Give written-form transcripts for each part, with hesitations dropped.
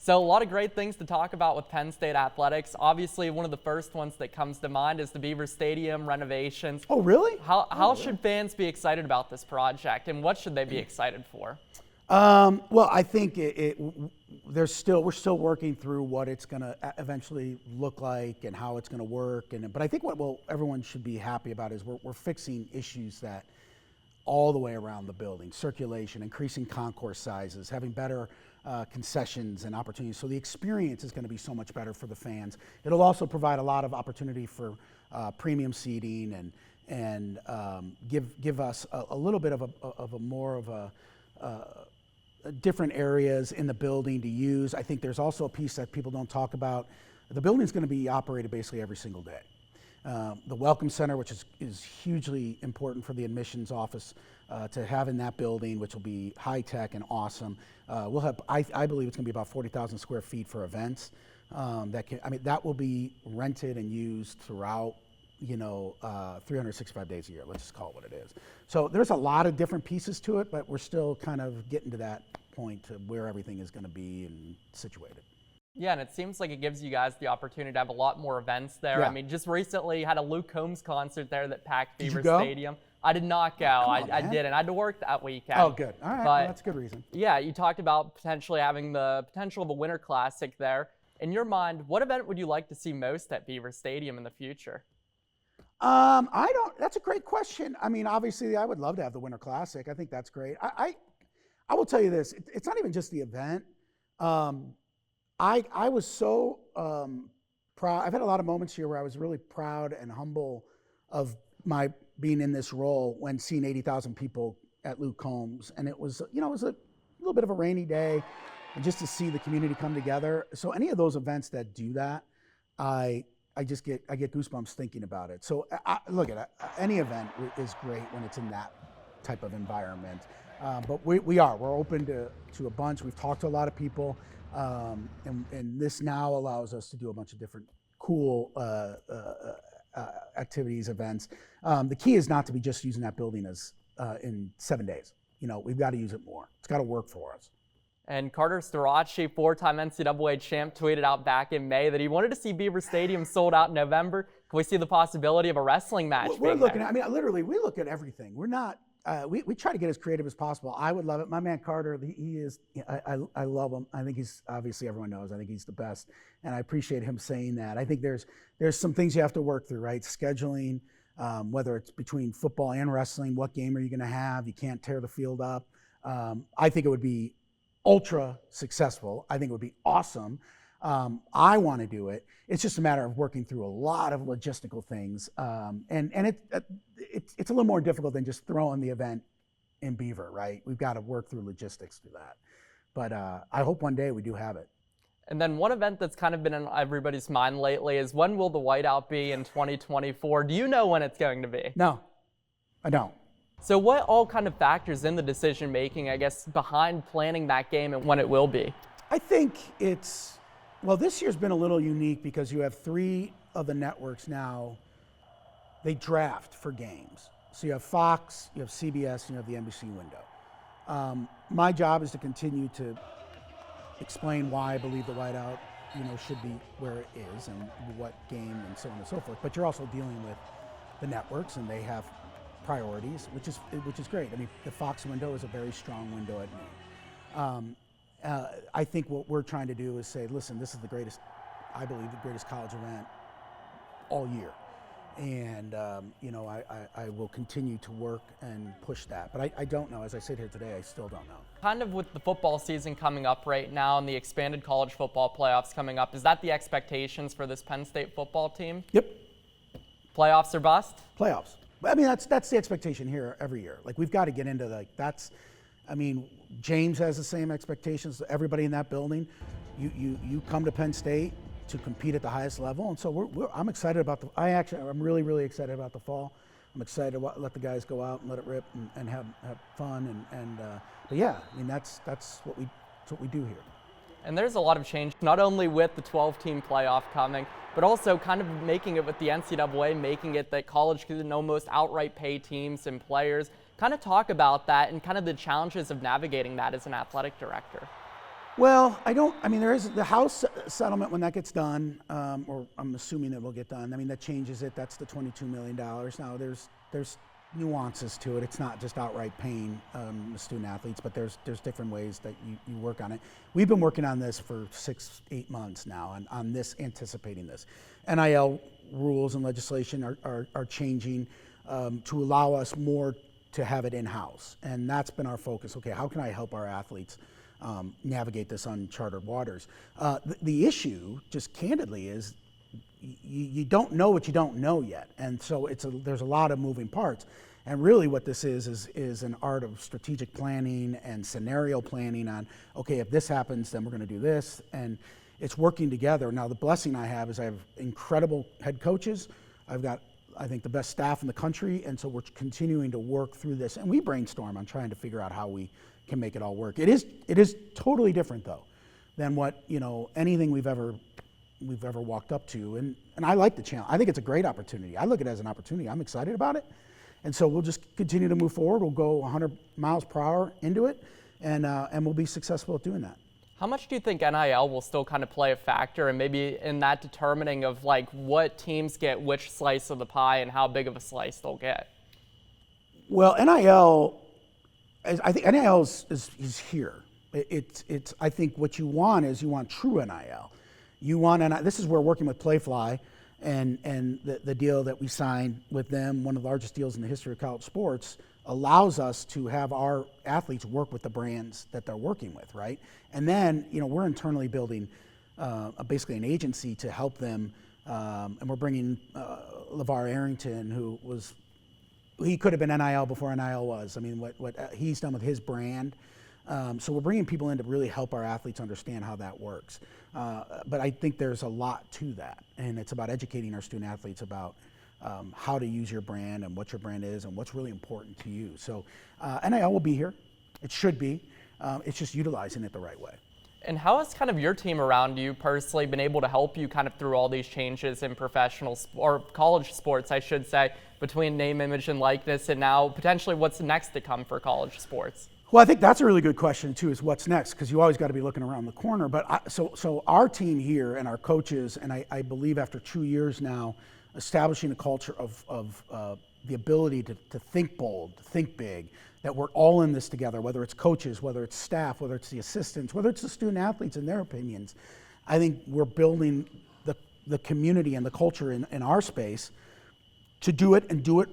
So a lot of great things to talk about with Penn State athletics. Obviously, one of the first ones that comes to mind is the Beaver Stadium renovations. Oh, really? How should fans be excited about this project, and what should they be excited for? Well, I think we're still working through what it's going to eventually look like and how it's going to work. But I think what everyone should be happy about is we're fixing issues that all the way around the building: circulation, increasing concourse sizes, having better concessions and opportunities. So the experience is going to be so much better for the fans. It'll also provide a lot of opportunity for premium seating and give us a little bit of a more of a different areas in the building to use. I think there's also a piece that people don't talk about. The building is going to be operated basically every single day. The Welcome Center, which is hugely important for the admissions office to have in that building, which will be high tech and awesome. We'll have, I believe it's going to be about 40,000 square feet for events. That will be rented and used throughout 365 days a year. Let's just call it what it is. So there's a lot of different pieces to it, but we're still kind of getting to that point to where everything is going to be and situated. Yeah, and it seems like it gives you guys the opportunity to have a lot more events there. Yeah. I mean, just recently you had a Luke Combs concert there that packed Beaver Did you go? Stadium. I did not go. I didn't. I had to work that weekend. Oh, good. All right. Well, that's a good reason. Yeah, you talked about potentially having the potential of a Winter Classic there. In your mind, what event would you like to see most at Beaver Stadium in the future? That's a great question. I mean, obviously I would love to have the Winter Classic. I think that's great. I will tell you this, it's not even just the event. I was so proud. I've had a lot of moments here where I was really proud and humble of my being in this role when seeing 80,000 people at Luke Combs. And it was, it was a little bit of a rainy day, and just to see the community come together. So any of those events that do that, I get goosebumps thinking about it. So look at it. Any event is great when it's in that type of environment. But we're open to a bunch. We've talked to a lot of people, and this now allows us to do a bunch of different cool activities, events. The key is not to be just using that building as in 7 days. We've got to use it more. It's got to work for us. And Carter Starace, four-time NCAA champ, tweeted out back in May that he wanted to see Beaver Stadium sold out in November. Can we see the possibility of a wrestling match? We're looking at, literally, we look at everything. We're not, we try to get as creative as possible. I would love it. My man Carter, he is, I love him. I think he's, obviously everyone knows, I think he's the best. And I appreciate him saying that. I think there's some things you have to work through, right? Scheduling, whether it's between football and wrestling, what game are you going to have? You can't tear the field up. I think it would be ultra successful. I think it would be awesome. I want to do it. It's just a matter of working through a lot of logistical things. And it's a little more difficult than just throwing the event in Beaver, right? We've got to work through logistics through that. But I hope one day we do have it. And then one event that's kind of been in everybody's mind lately is, when will the whiteout be in 2024? Do you know when it's going to be? No, I don't. So what all kind of factors in the decision making, I guess, behind planning that game and when it will be? I think this year's been a little unique because you have 3 of the networks now, they draft for games. So you have Fox, you have CBS, and you have the NBC window. My job is to continue to explain why I believe the whiteout, should be where it is and what game and so on and so forth. But you're also dealing with the networks, and they have priorities, which is great. I mean, the Fox window is a very strong window at noon. I think what we're trying to do is say, listen, this is I believe the greatest college event all year. And, I will continue to work and push that. But I don't know. As I sit here today, I still don't know. Kind of with the football season coming up right now and the expanded college football playoffs coming up, is that the expectations for this Penn State football team? Yep. Playoffs or bust? Playoffs. I mean, that's the expectation here every year. Like, we've got to get into James has the same expectations. Everybody in that building, you come to Penn State to compete at the highest level, and so I'm excited about I'm really, really excited about the fall. I'm excited to let the guys go out and let it rip and have fun but yeah, I mean that's what we do here. And there's a lot of change, not only with the 12-team playoff coming, but also kind of making it with the NCAA, making it that college can almost outright pay teams and players. Kind of talk about that and kind of the challenges of navigating that as an athletic director. Well, there is the House settlement when that gets done, or I'm assuming that will get done. I mean, that changes it. That's the $22 million. Now, there's nuances to it. It's not just outright paying the student athletes, but there's different ways that you work on it. We've been working on this for 6-8 months now, and on this, anticipating this. NIL rules and legislation are changing to allow us more to have it in-house, and that's been our focus. Okay, how can I help our athletes navigate this uncharted waters? The issue, just candidly, is you don't know what you don't know yet, and so there's a lot of moving parts. And really, what this is an art of strategic planning and scenario planning on, okay, if this happens, then we're going to do this, and it's working together. Now, the blessing I have is I have incredible head coaches. I've got, I think, the best staff in the country, and so we're continuing to work through this, and we brainstorm on trying to figure out how we can make it all work. It is totally different, though, than what anything we've ever walked up to, and I like the challenge. I think it's a great opportunity. I look at it as an opportunity. I'm excited about it, and so we'll just continue to move forward. We'll go 100 miles per hour into it, and we'll be successful at doing that. How much do you think NIL will still kind of play a factor, and maybe in that determining of like what teams get which slice of the pie and how big of a slice they'll get? Well, NIL, I think NIL is here. It's I think what you want true NIL. You want this is where working with Playfly and the deal that we signed with them, one of the largest deals in the history of college sports, allows us to have our athletes work with the brands that they're working with, right? And then, we're internally building basically an agency to help them, and we're bringing LeVar Arrington, he could have been NIL before NIL was. I mean, what he's done with his brand. So we're bringing people in to really help our athletes understand how that works. But I think there's a lot to that, and it's about educating our student athletes about how to use your brand and what your brand is and what's really important to you. So NIL will be here. It should be. It's just utilizing it the right way. And how has kind of your team around you personally been able to help you kind of through all these changes in professional or college sports, I should say, between name, image, and likeness, and now potentially what's next to come for college sports? Well, I think that's a really good question too, is what's next, because you always got to be looking around the corner. But so our team here and our coaches, and I believe after 2 years now, establishing a culture of the ability to think bold, to think big, that we're all in this together, whether it's coaches, whether it's staff, whether it's the assistants, whether it's the student athletes and their opinions. I think we're building the community and the culture in our space to do it and do it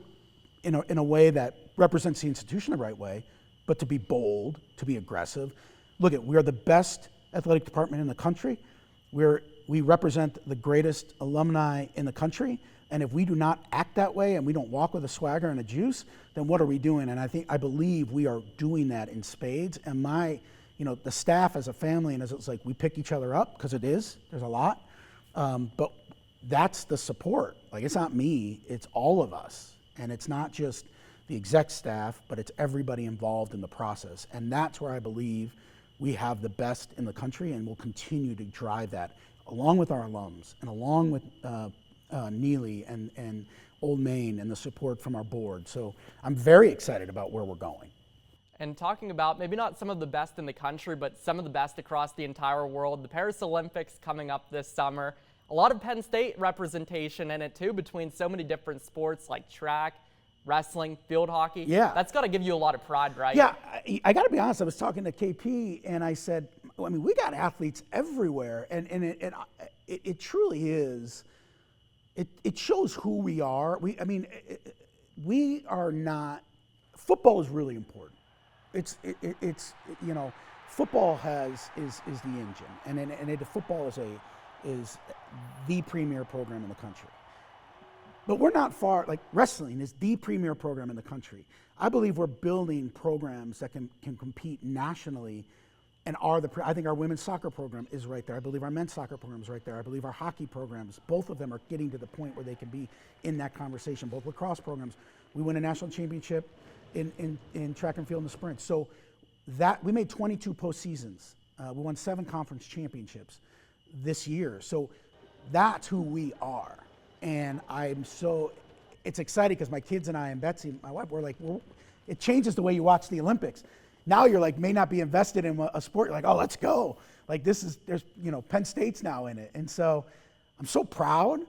in a way that represents the institution the right way, but to be bold, to be aggressive. Look, we are the best athletic department in the country. We represent the greatest alumni in the country, and if we do not act that way and we don't walk with a swagger and a juice, then what are we doing? And I believe we are doing that in spades. And the staff as a family, and it's like we pick each other up, because there's a lot, but that's the support. Like, it's not me, it's all of us, and it's not just the exec staff, but it's everybody involved in the process. And that's where I believe we have the best in the country, and we'll continue to drive that, along with our alums and along with Neely and Old Main and the support from our board. So I'm very excited about where we're going. And talking about maybe not some of the best in the country, but some of the best across the entire world, the Paris Olympics coming up this summer. A lot of Penn State representation in it too, between so many different sports like track, wrestling, field hockey. Yeah. That's got to give you a lot of pride, right? Yeah, I got to be honest. I was talking to KP and I said, we got athletes everywhere, and it truly is. It shows who we are. We are not. Football is really important. Football is the engine, and football is the premier program in the country. But we're not far. Like, wrestling is the premier program in the country. I believe we're building programs that can compete nationally, and I think our women's soccer program is right there. I believe our men's soccer program is right there. I believe our hockey programs, both of them, are getting to the point where they can be in that conversation. Both lacrosse programs. We win a national championship in track and field in the sprint. So that we made 22 postseasons. We won 7 conference championships this year. So that's who we are. And it's exciting because my kids and I and Betsy, my wife, it changes the way you watch the Olympics. Now you're like, may not be invested in a sport. You're like, oh, let's go. Like there's, Penn State's now in it. And so I'm so proud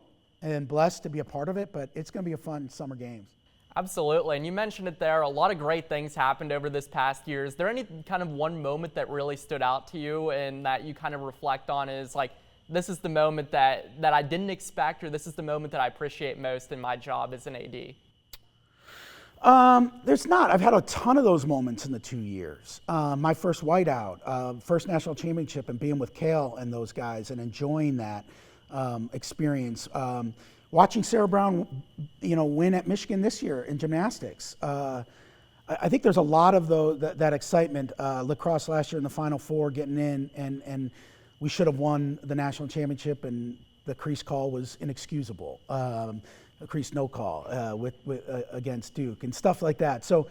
and blessed to be a part of it, but it's going to be a fun summer games. Absolutely, and you mentioned it there. A lot of great things happened over this past year. Is there any kind of one moment that really stood out to you and that you kind of reflect on is like, this is the moment that I didn't expect, or this is the moment that I appreciate most in my job as an AD? There's not. I've had a ton of those moments in the 2 years. My first whiteout, first national championship, and being with Kale and those guys and enjoying that experience. Watching Sarah Brown, win at Michigan this year in gymnastics. I think there's a lot of that excitement. Lacrosse last year in the Final Four, getting in, and we should have won the national championship, and the crease call was inexcusable. A crease no call against Duke and stuff like that. So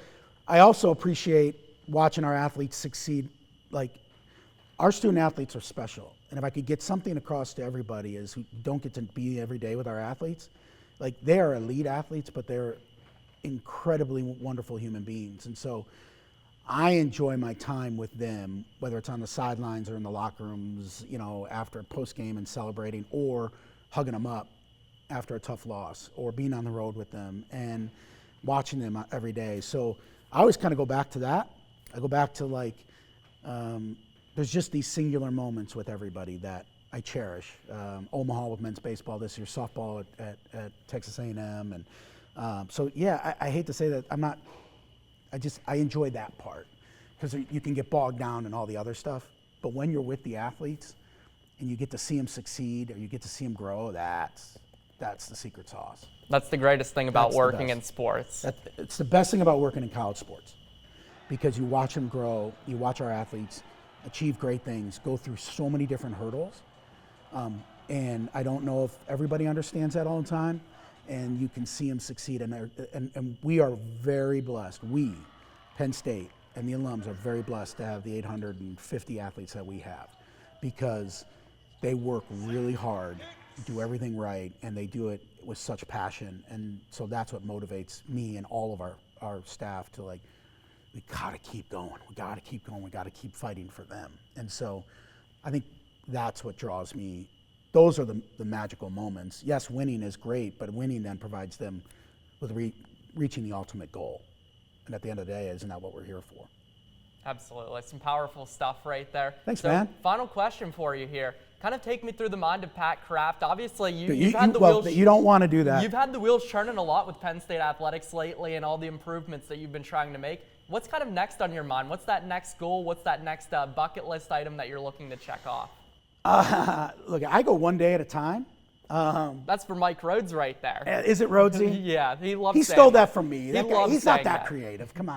I also appreciate watching our athletes succeed. Like, our student athletes are special. And if I could get something across to everybody is who don't get to be every day with our athletes, like they are elite athletes, but they're incredibly wonderful human beings. And so I enjoy my time with them, whether it's on the sidelines or in the locker rooms, after post game and celebrating, or hugging them up after a tough loss, or being on the road with them and watching them every day. So I always kind of go back to that. I go back to there's just these singular moments with everybody that I cherish. Omaha with men's baseball this year, softball at Texas A&M. And I hate to say that I enjoy that part because you can get bogged down in all the other stuff. But when you're with the athletes and you get to see them succeed or you get to see them grow, that's the secret sauce. That's the greatest thing about working in sports. It's the best thing about working in college sports because you watch them grow, you watch our athletes achieve great things, go through so many different hurdles. And I don't know if everybody understands that all the time, and you can see them succeed. And we are very blessed. We, Penn State, and the alums are very blessed to have the 850 athletes that we have because they work really hard, do everything right, and they do it with such passion. And so that's what motivates me and all of our staff to we gotta keep going. We gotta keep going. We gotta keep fighting for them. And so I think that's what draws me. Those are the magical moments. Yes, winning is great, but winning then provides them with reaching the ultimate goal. And at the end of the day, isn't that what we're here for? Absolutely. Some powerful stuff right there. Thanks, man. Final question for you here. Kind of take me through the mind of Pat Kraft. Obviously, you've had the wheels. You don't want to do that. You've had the wheels churning a lot with Penn State athletics lately and all the improvements that you've been trying to make. What's kind of next on your mind? What's that next goal? What's that next bucket list item that you're looking to check off? Look, I go one day at a time. That's for Mike Rhodes right there. Is it Rhodesy? Yeah, he loves. He stole that from me. He's not that that creative. Come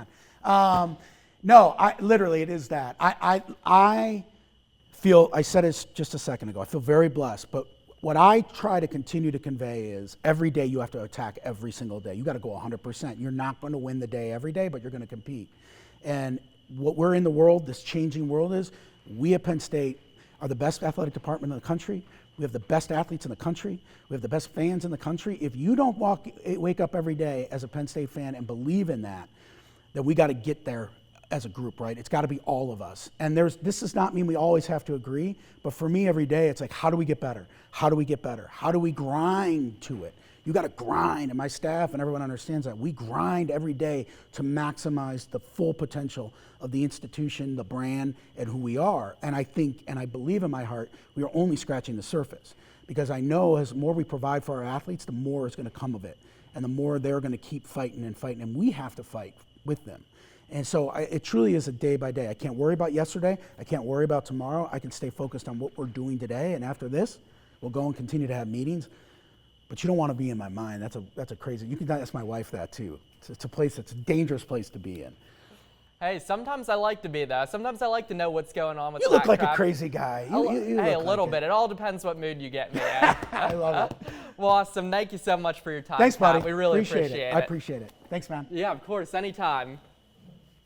on. No, literally it is that. I feel. I said it just a second ago. I feel very blessed, but what I try to continue to convey is every day you have to attack every single day. You got to go 100%. You're not going to win the day every day, but you're going to compete. And what we're in the world, this changing world is, we at Penn State are the best athletic department in the country. We have the best athletes in the country. We have the best fans in the country. If you don't wake up every day as a Penn State fan and believe in that, then we got to get there as a group, right? It's got to be all of us. And this does not mean we always have to agree, but for me every day, it's like, how do we get better? How do we get better? How do we grind to it? You got to grind, and my staff and everyone understands that. We grind every day to maximize the full potential of the institution, the brand, and who we are. And I think, and I believe in my heart, we are only scratching the surface, because I know as more we provide for our athletes, the more is going to come of it, and the more they're going to keep fighting, and we have to fight with them. And so it truly is a day by day. I can't worry about yesterday. I can't worry about tomorrow. I can stay focused on what we're doing today. And after this, we'll go and continue to have meetings. But you don't want to be in my mind. That's a crazy. You can ask my wife that too. It's a place. It's a dangerous place to be in. Hey, sometimes I like to be there. Sometimes I like to know what's going on with. You look like a crazy guy. Hey, a little bit. It all depends what mood you get me in. I love it. Well, awesome. Thank you so much for your time. Thanks, buddy. Pat. We really appreciate it. I appreciate it. Thanks, man. Yeah, of course. Anytime.